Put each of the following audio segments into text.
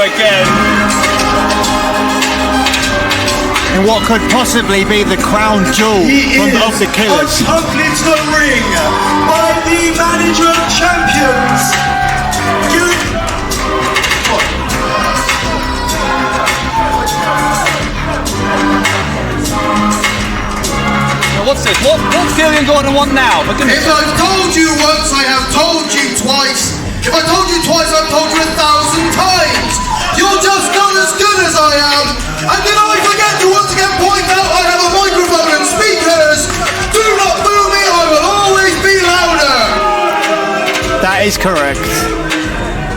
again. In what could possibly be the crown jewel of the Killers. Tugged into the ring by the manager of champions. What's this? What's Gilligan Gordon want now? If I've told you once, I have told you twice. If I told you twice, I've told you 1,000 times. You're just not as good as I am. And did I forget to once again point out I have a microphone and speakers? Do not boo me, I will always be louder. That is correct.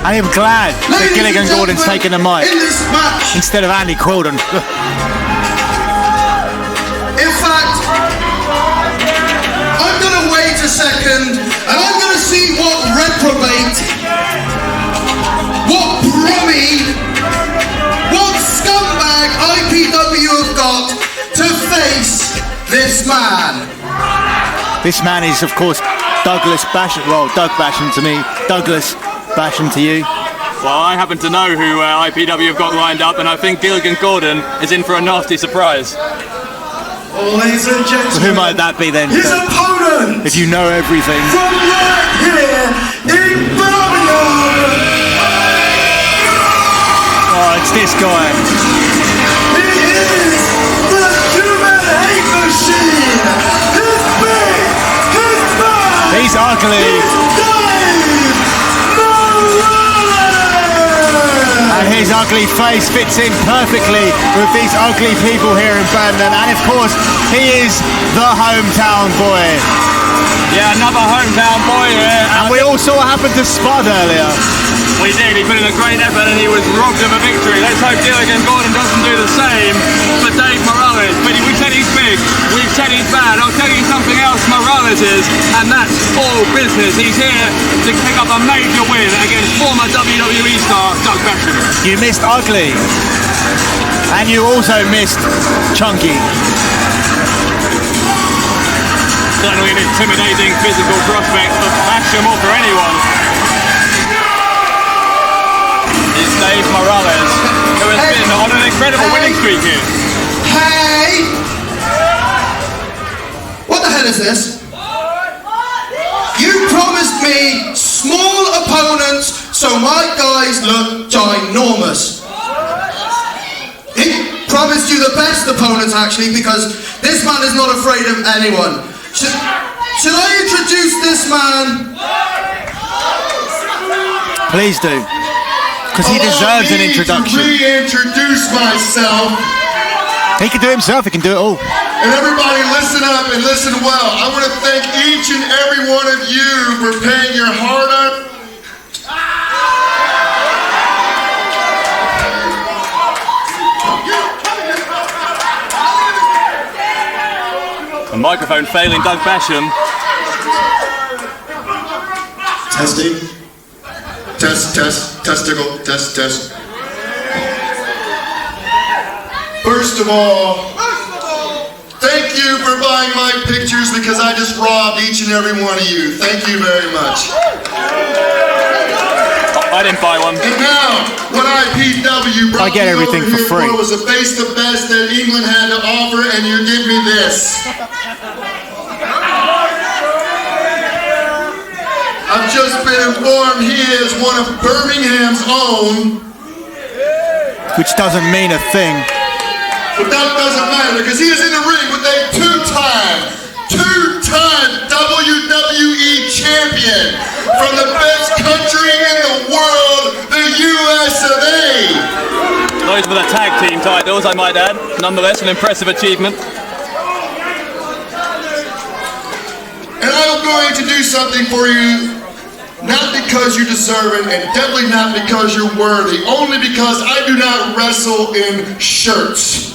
I am glad that Gilligan Gordon's taking the mic in this match, instead of Andy Quilden. In fact, I'm going to wait a second and I'm going to see what reprobate, what brummie, what scumbag IPW have got to face this man. This man is, of course, Douglas Basham. Well, Doug Basham to me, Douglas Basham to you. Well, I happen to know who IPW have got lined up, and I think Gilligan Gordon is in for a nasty surprise. Ladies and gentlemen, So who might that be then? his opponent If you know everything. from right here in Birmingham. Oh, it's this guy. He is the human hate machine. He's big, he's bad, He's ugly. Dave Moralez. And his ugly face fits in perfectly with these ugly people here in Birmingham. And of course, he is the hometown boy. Yeah, another hometown boy here. And we all saw what happened to Spud earlier. We did. He put in a great effort and he was robbed of a victory. Let's hope Gilligan Gordon doesn't do the same for Dave Moralez. But we said he's big, we've said he's bad. I'll tell you something else Moralez is, and that's all business. He's here to pick up a major win against former WWE star Doug Basham. You missed ugly. And you also missed chunky. Certainly an intimidating physical prospect for Basham or for anyone. It's Dave Moralez, who has been on an incredible winning streak here. Hey! What the hell is this? You promised me small opponents so my guys look ginormous. He promised you the best opponents actually, because this man is not afraid of anyone. Should I introduce this man? Please do. Because he deserves an introduction. Reintroduce myself. He can do it himself, he can do it all. And everybody listen up and listen well. I want to thank each and every one of you for paying your hard-earned... A microphone failing Doug Basham. Testing. Testicle, test. First of all, thank you for buying my pictures because I just robbed each and every one of you. Thank you very much. I didn't buy one. And now, what IPW brought I get everything me over for here free. was the best that England had to offer, and you give me this. I've just been informed he is one of Birmingham's own. Which doesn't mean a thing. But that doesn't matter because he is in the ring with a two-time WWE champion from the best country in the world, the US of A. Those were the tag team titles, I might add. Nonetheless, an impressive achievement. And I'm going to do something for you, not because you deserve it, and definitely not because you're worthy, only because I do not wrestle in shirts.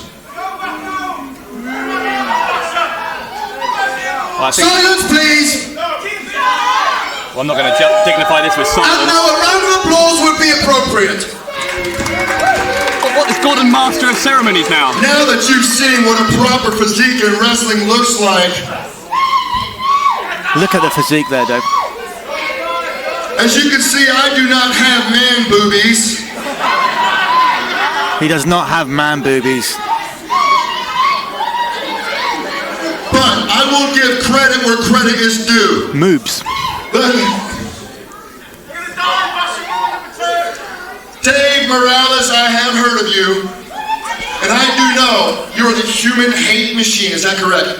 Silence, please! Well, I'm not going to dignify this with And silence. now a round of applause would be appropriate. What is Gordon master of ceremonies now? Now that you've seen what a proper physique in wrestling looks like, Look at the physique there, Dave. as you can see, I do not have man boobies. He does not have man boobies. But I will give credit where credit is due. Moobs. Dave Moralez, I have heard of you. And I do know you're the human hate machine, is that correct?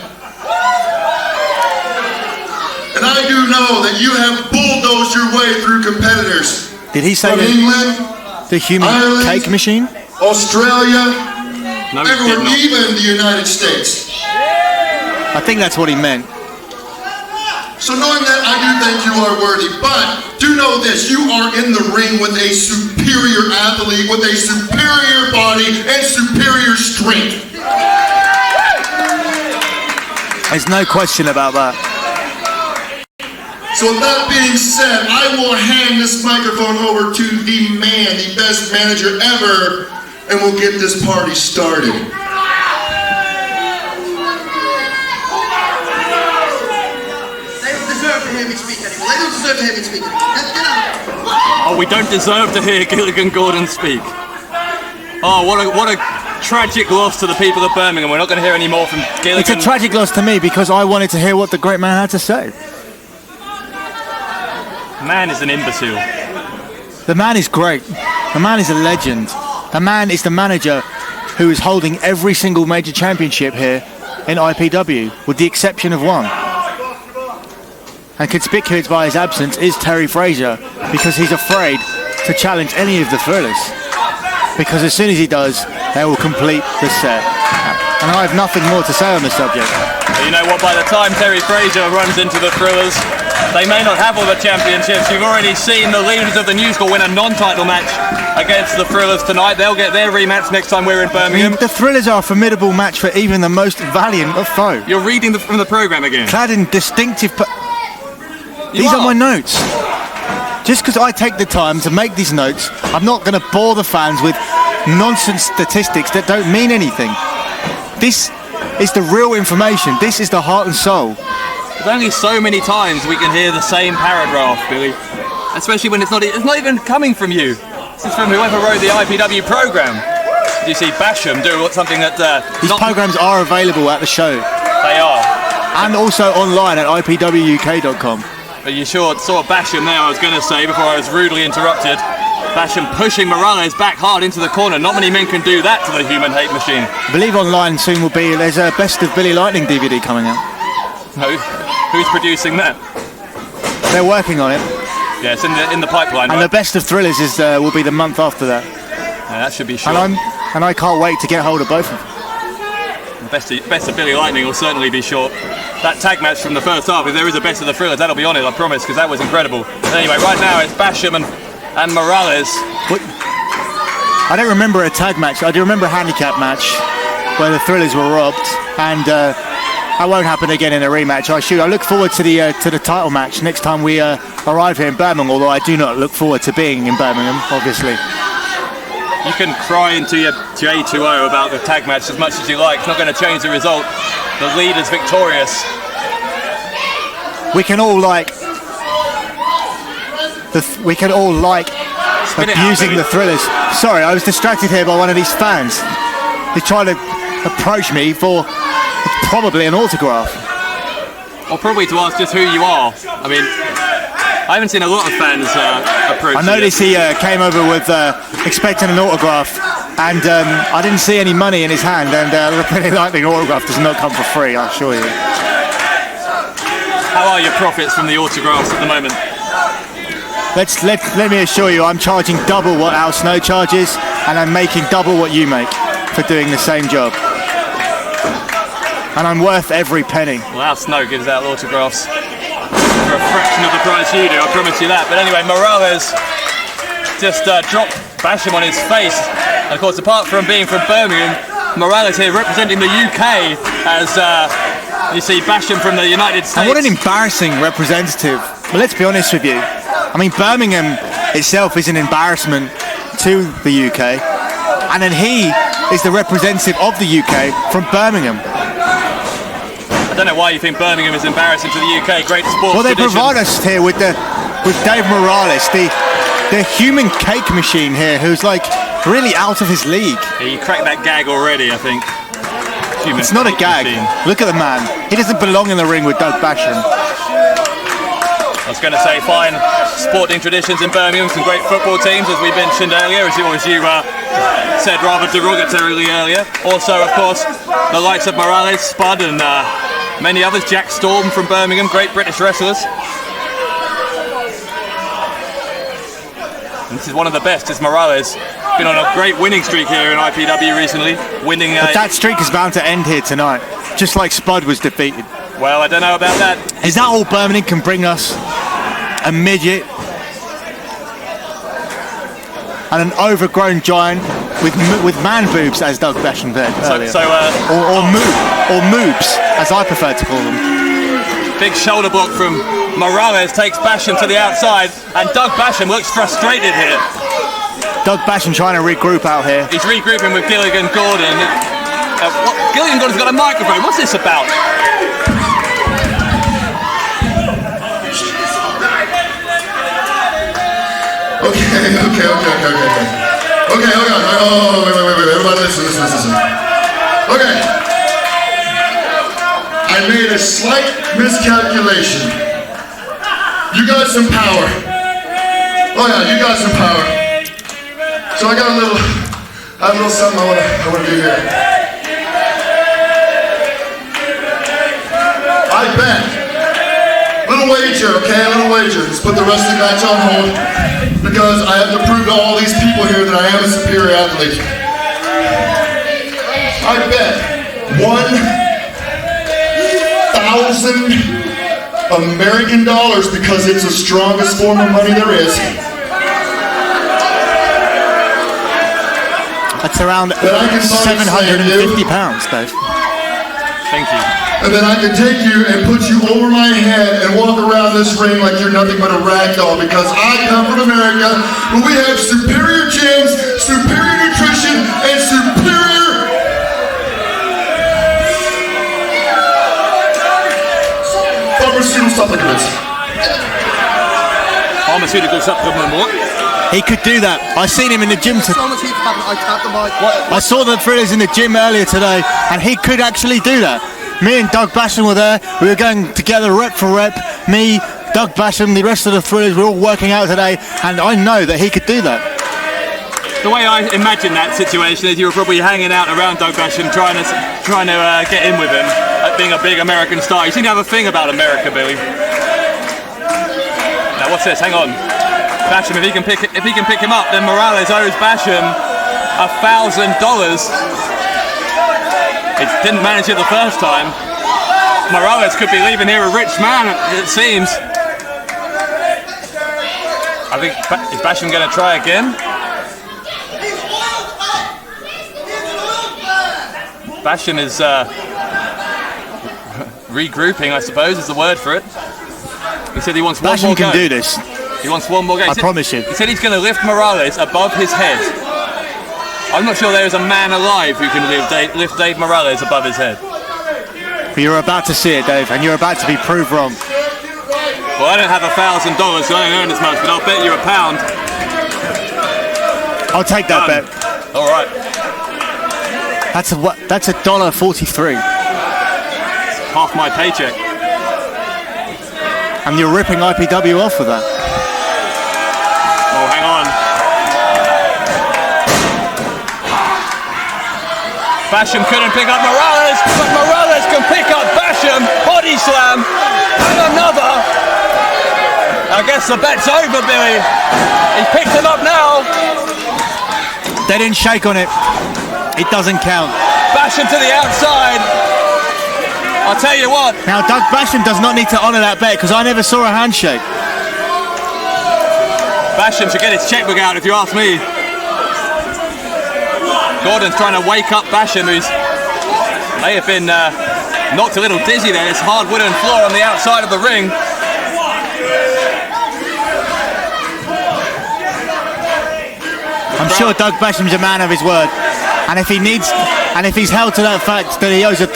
And I do know that you have bulldozed your way through competitors. Did he say from that? England, The human Ireland, cake machine? Australia, No, he did everywhere, not. even the United States. I think that's what he meant. So knowing that, I do think you are worthy, but do know this, you are in the ring with a superior athlete, with a superior body and superior strength. There's no question about that. So with that being said, I will hand this microphone over to the man, the best manager ever, and we'll get this party started. Oh, we don't deserve to hear Gilligan Gordon speak. Oh, what a tragic loss to the people of Birmingham. We're not going to hear any more from Gilligan. It's a tragic loss to me because I wanted to hear what the great man had to say. Man is an imbecile. The man is great. The man is a legend. The man is the manager who is holding every single major championship here in IPW, with the exception of one. And conspicuous by his absence is Terry Fraser, because he's afraid to challenge any of the Thrillers. Because as soon as he does, they will complete the set. And I have nothing more to say on the subject. You know what, by the time Terry Fraser runs into the Thrillers, they may not have all the championships. You've already seen the leaders of the New School win a non-title match against the Thrillers tonight. They'll get their rematch next time we're in Birmingham. The Thrillers are a formidable match for even the most valiant of foe. You're reading from the programme again. Clad in distinctive... These are my notes. Just because I take the time to make these notes, I'm not going to bore the fans with nonsense statistics that don't mean anything. This is the real information. This is the heart and soul. There's only so many times we can hear the same paragraph, Billy. Especially when it's not even coming from you. This is from whoever wrote the IPW programme. Did you see Basham do something that... These programmes are available at the show. They are. And also online at ipwuk.com. But you sure saw Basham there, I was going to say, before I was rudely interrupted. Basham pushing Moralez back hard into the corner. Not many men can do that to the human hate machine. I believe online soon will be, there's a Best of Billy Lightning DVD coming out. No, who's producing that? They're working on it. Yeah, it's in the pipeline. And right? the Best of Thrillers will be the month after that. Yeah, that should be sure. And I can't wait to get hold of both of them. The best of Billy Lightning will certainly be short. That tag match from the first half, if there is a Best of the Thrillers, that'll be on it, I promise, because that was incredible. But anyway, right now it's Basham and Moralez. What? I don't remember a tag match. I do remember a handicap match where the Thrillers were robbed, and that won't happen again in a rematch. I look forward to the title match next time we arrive here in Birmingham, although I do not look forward to being in Birmingham, obviously. You can cry into your J2O about the tag match as much as you like. It's not going to change the result. The leader's victorious. We can all like abusing the Thrillers. Sorry, I was distracted here by one of these fans. He's trying to approach me for probably an autograph. Or probably to ask just who you are. I mean, I haven't seen a lot of fans approach. I noticed he came over with expecting an autograph, and I didn't see any money in his hand, and the Billy Lightning autograph does not come for free, I assure you. How are your profits from the autographs at the moment? Let me assure you, I'm charging double what Al Snow charges, and I'm making double what you make for doing the same job. And I'm worth every penny. Well, Al Snow gives out autographs for a fraction of the price you do, I promise you that. But anyway, Moralez just dropped Basham on his face. And of course, apart from being from Birmingham, Moralez here representing the UK as you see Basham from the United States. And what an embarrassing representative. But let's be honest with you. I mean, Birmingham itself is an embarrassment to the UK. And then he is the representative of the UK from Birmingham. I don't know why you think Birmingham is embarrassing to the UK. Great sports Well, they tradition. provide us here with Dave Moralez, the human cake machine here, who's like really out of his league. He cracked that gag already, I think. It's not a gag. Look at the man. He doesn't belong in the ring with Doug Basham. I was going to say, fine sporting traditions in Birmingham, some great football teams, as we mentioned earlier, as you said rather derogatorily earlier. Also, of course, the likes of Moralez, Spud, and many others. Jack Storm from Birmingham, great British wrestlers. And this is one of the best, is Moralez. Been on a great winning streak here in IPW recently. Winning. But that streak is bound to end here tonight, just like Spud was defeated. Well, I don't know about that. Is that all Birmingham can bring us? A midget and an overgrown giant with man boobs, as Doug Basham said earlier. Or moobs, as I prefer to call them. Big shoulder block from Moralez takes Basham to the outside, and Doug Basham looks frustrated here. Doug Basham trying to regroup out here. He's regrouping with Gilligan Gordon. Gilligan Gordon's got a microphone. What's this about? Okay. Oh, wait. Everybody listen. Okay. I made a slight miscalculation. You got some power. Oh yeah, you got some power. So I got a little something I wanna do here. I bet. Little wager, okay? A little wager. Let's put the rest of the match on hold because I have to prove to all these people here that I am a superior athlete. I bet $1,000 American dollars because it's the strongest form of money there is. That's around £750, Dave. Thank you. And then I can take you and put you over my head and walk around this ring like you're nothing but a rag doll because I come from America where we have superior gyms, superior nutrition, and superior pharmaceutical supplements. Pharmaceutical supplement what? He could do that. I seen him in the gym. I saw the Thrillers in the gym earlier today, and he could actually do that. Me and Doug Basham were there. We were going together rep for rep. Me, Doug Basham, the rest of the Thrillers, we're all working out today, and I know that he could do that. The way I imagine that situation is you were probably hanging out around Doug Basham, trying to get in with him, being a big American star. You seem to have a thing about America, Billy. Now what's this? Hang on. Basham, if he can pick him up, then Moralez owes Basham $1,000. It didn't manage it the first time. Moralez could be leaving here a rich man, it seems. I think, is Basham going to try again? Basham is regrouping, I suppose, is the word for it. He said he wants one more go. Basham can do this. He wants one more go. I promise you. He said he's going to lift Moralez above his head. I'm not sure there is a man alive who can lift Dave Moralez above his head. But you're about to see it, Dave, and you're about to be proved wrong. Well, I don't have $1,000, so I don't earn as much, but I'll bet you £1. I'll take that bet. All right. That's $1.43. Half my paycheck. And you're ripping IPW off with that. Oh, hang on. Basham couldn't pick up Moralez, but Moralez can pick up Basham. Body slam. And another. I guess the bet's over, Billy. He's picked him up now. They didn't shake on it. It doesn't count. Basham to the outside. I'll tell you what. Now, Doug Basham does not need to honour that bet because I never saw a handshake. Basham should get his checkbook out if you ask me. Gordon's trying to wake up Basham, who's may have been knocked a little dizzy there. This hard wooden floor on the outside of the ring. I'm sure Doug Basham's a man of his word. And if he's held to that fact that he owes $1,000,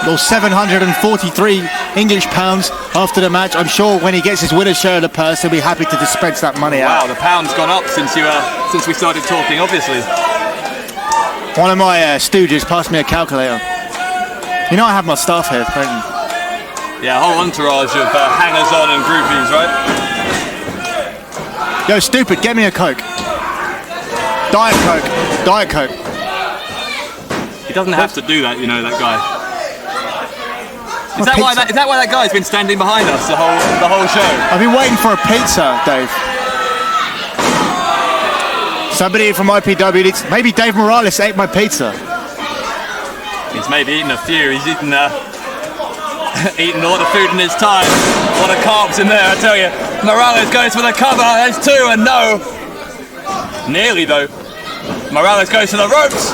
or 743 English pounds after the match. I'm sure when he gets his winner's share of the purse, he'll be happy to dispense that money out. Wow, the pound's gone up since we started talking, obviously. One of my stooges passed me a calculator. You know I have my staff here, don't you? Yeah, a whole entourage of hangers-on and groupies, right? Yo, stupid, get me a Coke. Diet Coke. Diet Coke. He doesn't have to do that, you know, that guy. Is that why that guy's been standing behind us the whole show? I've been waiting for a pizza, Dave. Somebody from IPW needs... Maybe Dave Moralez ate my pizza. He's maybe eaten a few. He's eaten eaten a lot of food in his time. A lot of carbs in there, I tell you. Moralez goes for the cover. There's two and no. Nearly, though. Moralez goes to the ropes.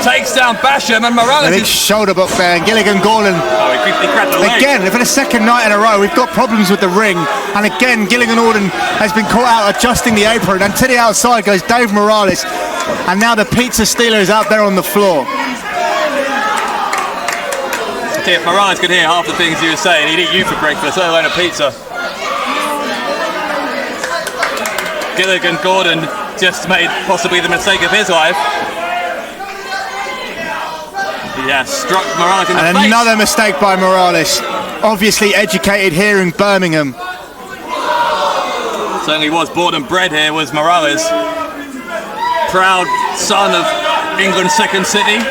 Takes down Basham and Moralez. A big shoulder block there, and Gilligan Gordon. Oh, he grabbed the leg. Again, for the second night in a row, we've got problems with the ring. And again, Gilligan Gordon has been caught out adjusting the apron. And to the outside goes Dave Moralez. And now the pizza stealer is out there on the floor. I tell you, if Moralez could hear half the things he was saying, he'd eat you for breakfast, let alone a pizza. Gilligan Gordon just made possibly the mistake of his life. Yeah, struck Moralez in the face. And another mistake by Moralez. Obviously educated here in Birmingham. Certainly was born and bred here, was Moralez. Proud son of England's second city.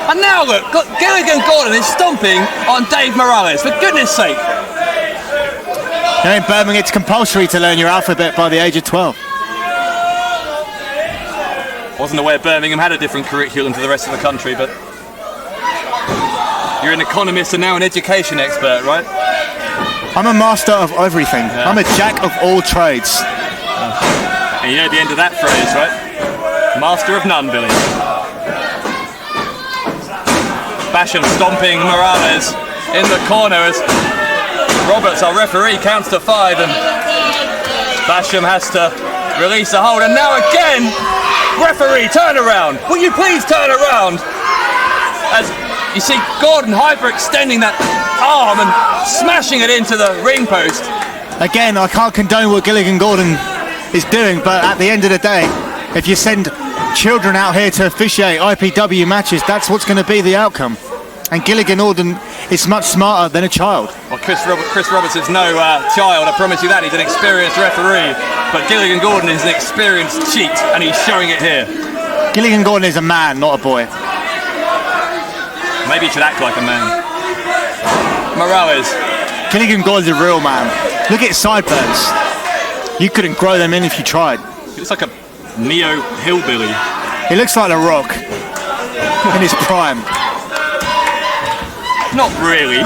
And now look, Gilligan Gordon is stomping on Dave Moralez, for goodness sake. Here in Birmingham, it's compulsory to learn your alphabet by the age of 12. Wasn't aware Birmingham had a different curriculum to the rest of the country, but you're an economist and now an education expert, right? I'm a master of everything. Yeah. I'm a jack of all trades. And you know the end of that phrase, right? Master of none, Billy. Basham stomping Moralez in the corner as Roberts, our referee, counts to 5 and Basham has to release the hold. And now again, referee, turn around. Will you please turn around? As you see Gordon hyperextending that arm and smashing it into the ring post. Again, I can't condone what Gilligan Gordon is doing, but at the end of the day, if you send children out here to officiate IPW matches, that's what's going to be the outcome. And Gilligan Gordon is much smarter than a child. Well, Chris Roberts is no child, I promise you that. He's an experienced referee. But Gilligan Gordon is an experienced cheat, and he's showing it here. Gilligan Gordon is a man, not a boy. Maybe he should act like a man. Moralez. Gilligan Gordon's a real man. Look at his sideburns. You couldn't grow them in if you tried. He looks like a neo-hillbilly. He looks like The Rock in his prime. Not really.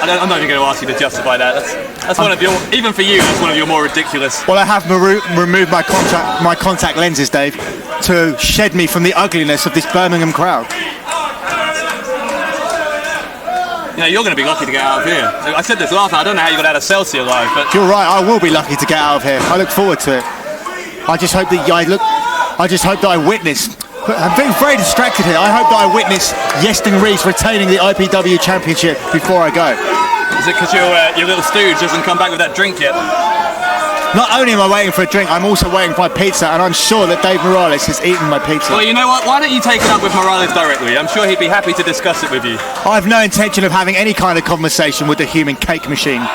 I'm not even going to ask you to justify that. That's one of your, even for you, that's one of your more ridiculous. Well, I have removed my contact lenses, Dave, to shed me from the ugliness of this Birmingham crowd. You know, you're going to be lucky to get out of here. I said this last time, I don't know how you got out of Chelsea alive, but... You're right, I will be lucky to get out of here. I look forward to it. I just hope that I witness... I'm being very distracted here. I hope that I witness Yeston Reeves retaining the IPW Championship before I go. Is it because your little stooge doesn't come back with that drink yet? Not only am I waiting for a drink, I'm also waiting for my pizza, and I'm sure that Dave Moralez has eaten my pizza. Well, you know what? Why don't you take it up with Moralez directly? I'm sure he'd be happy to discuss it with you. I have no intention of having any kind of conversation with the human cake machine.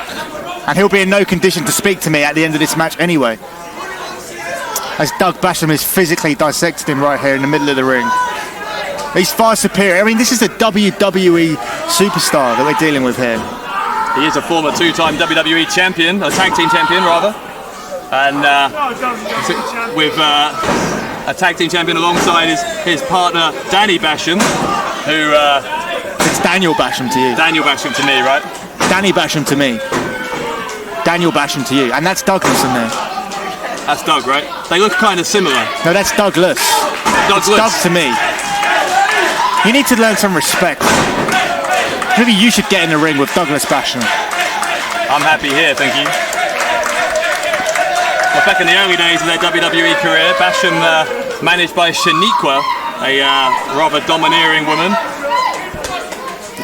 And he'll be in no condition to speak to me at the end of this match anyway. As Doug Basham has physically dissected him right here in the middle of the ring. He's far superior. I mean, this is a WWE superstar that we're dealing with here. He is a former two-time WWE champion, a tag team champion rather. And with a tag team champion alongside his partner Danny Basham, who... it's Daniel Basham to you. Daniel Basham to me, right? Danny Basham to me. Daniel Basham to you. And that's Douglas in there. That's Doug, right? They look kind of similar. No, that's Douglas. It's Doug to me. You need to learn some respect. Maybe you should get in the ring with Douglas Basham. I'm happy here, thank you. Well, back in the early days of their WWE career, Basham, managed by Shaniqua, a rather domineering woman.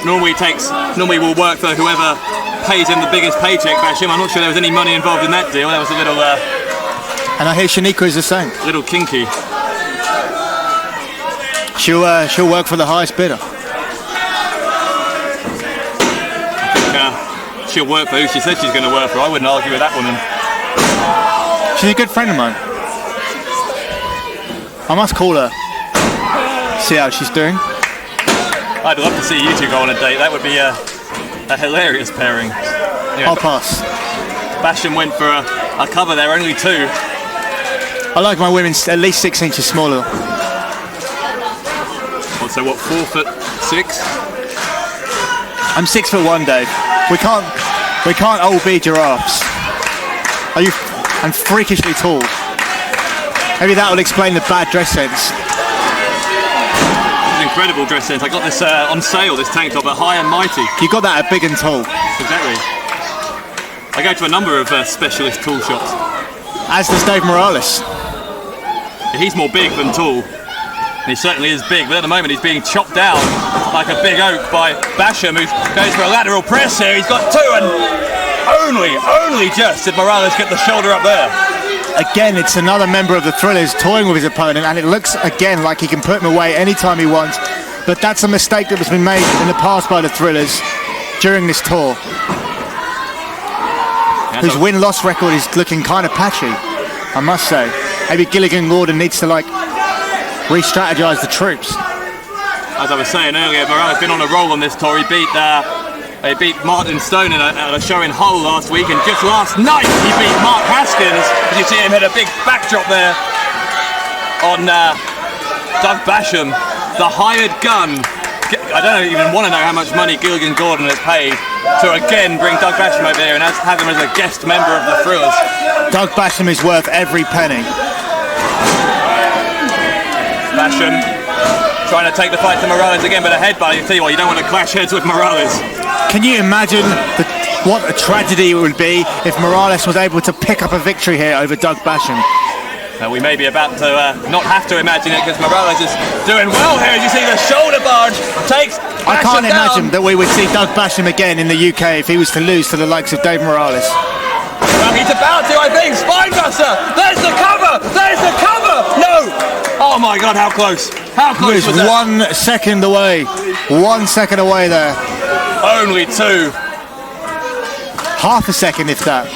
Normally will work for whoever pays him the biggest paycheck. Basham, I'm not sure there was any money involved in that deal. That was a little. And I hear Shanika is the same. Little kinky. She'll work for the highest bidder. She'll work for who she said she's going to work for. I wouldn't argue with that woman. She's a good friend of mine. I must call her. See how she's doing. I'd love to see you two go on a date. That would be a hilarious pairing. Anyway, I'll pass. Basham went for a cover there, only 2. I like my women at least 6 inches smaller. So what, 4'6"? I'm 6'1", Dave. We can't all be giraffes. I'm freakishly tall. Maybe that will explain the bad dress sense. Incredible dress sense. I got this on sale, this tank top at High and Mighty. You got that at Big and Tall. Exactly. I go to a number of specialist tool shops. As does Dave Moralez. He's more big than tall. He certainly is big, but at the moment he's being chopped down like a big oak by Basham, who goes for a lateral press here. He's got 2 and only just did Moralez get the shoulder up there. Again, it's another member of the Thrillers toying with his opponent, and it looks again like he can put him away anytime he wants. But that's a mistake that has been made in the past by the Thrillers during this tour, whose win-loss record is looking kind of patchy, I must say. Maybe Gilligan Gordon needs to re-strategize the troops. As I was saying earlier, Moralez has been on a roll on this tour. He beat Martin Stone at a show in Hull last week, and just last night he beat Mark Haskins. As you see him hit a big backdrop there on Doug Basham, the hired gun. I don't even want to know how much money Gilligan Gordon has paid to again bring Doug Basham over here and have him as a guest member of the Thrillers. Doug Basham is worth every penny. Basham trying to take the fight to Moralez again, but a headbutt. I tell you what, you don't want to clash heads with Moralez. Can you imagine what a tragedy it would be if Moralez was able to pick up a victory here over Doug Basham? We may be about to not have to imagine it, because Moralez is doing well here. As you see, the shoulder barge takes Basham I can't imagine down. that we would see Doug Basham again in the UK if he was to lose to the likes of Dave Moralez. Well, he's about to, I think. Spinebuster! There's the cover! There's the cover! No! Oh my God, how close? How close was that? 1 second away. 1 second away there. Only 2. Half a second, if that.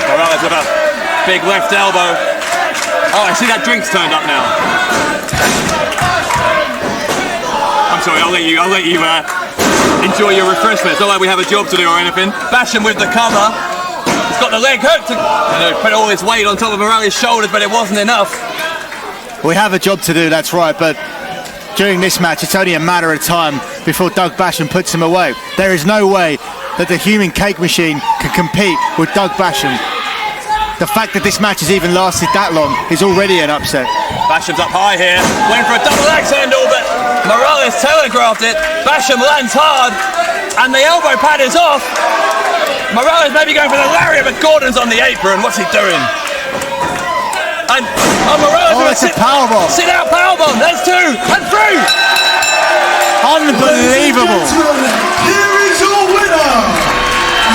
Moralez with a big left elbow. Oh, I see that drink's turned up now. I'm sorry, I'll let you enjoy your refreshments. Not like we have a job to do or anything. Basham with the cover. He's got the leg hooked. Put all his weight on top of Moralez's shoulders, but it wasn't enough. We have a job to do, that's right, but during this match, it's only a matter of time before Doug Basham puts him away. There is no way that the human cake machine can compete with Doug Basham. The fact that this match has even lasted that long is already an upset. Basham's up high here, went for a double axe handle, but Moralez telegraphed it. Basham lands hard, and the elbow pad is off. Moralez maybe going for the lariat, but Gordon's on the apron. What's he doing? And Moralez it's a powerbomb. Sit out powerbomb. There's 2 and 3. Unbelievable. Here is your winner,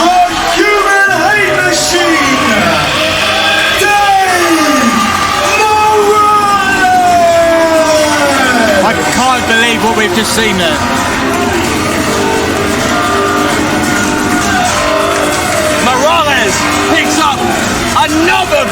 the human hate machine, Dave Moralez! I can't believe what we've just seen there. Moralez picks up another